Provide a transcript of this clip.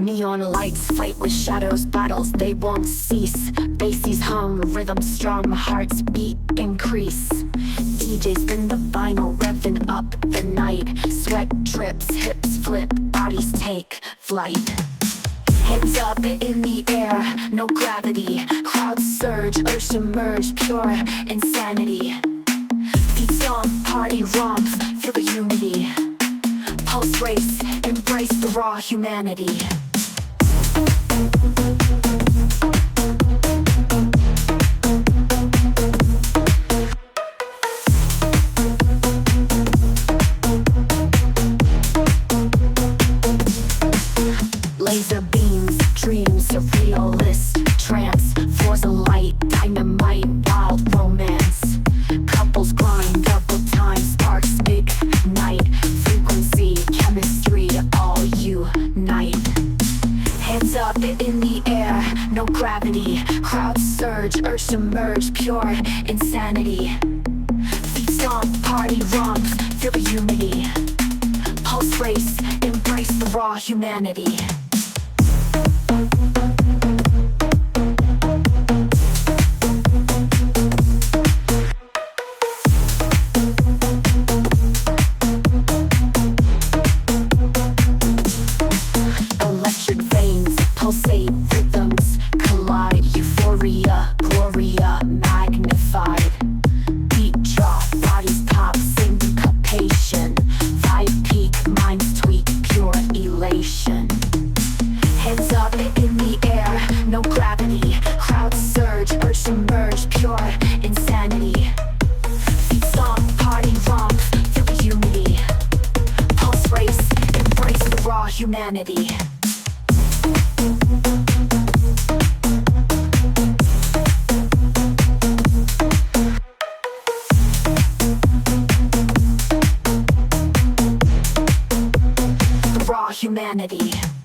Neon lights fight with shadows, battles they won't cease. Bassies hum, rhythm strong, hearts beat increase. DJ spin the vinyl, revving up the night. Sweat drips, hips flip, bodies take flight. Hands up in the air, no gravity. Crowds surge, urge to merge, pure insanity. Feet stomp, party romp, feel the unity. Pulse race, embrace the raw humanity. Laser beams, dreams, surrealist trance. Floors of light, dynamite, wild romance. Couples grind, double time, sparks ignite. Frequency, chemistry, all unite. Hands up in the air, no gravity. Crowds surge, urge to merge, pure insanity. Feet stomp, party romp, feel the unity. Pulse race, embrace the raw humanity. Electric veins, pulsate rhythms, collide. Euphoria, gloria, magnified. Beat drop, bodies pop, syncopation. Vibe peak, minds tweak, pure elation. Hands up in the air, no gravity. Crowds surge, urge to merge, pure insanity. Feet stomp, party romp, feel the unity. Pulse race, embrace the raw humanity. The raw humanity.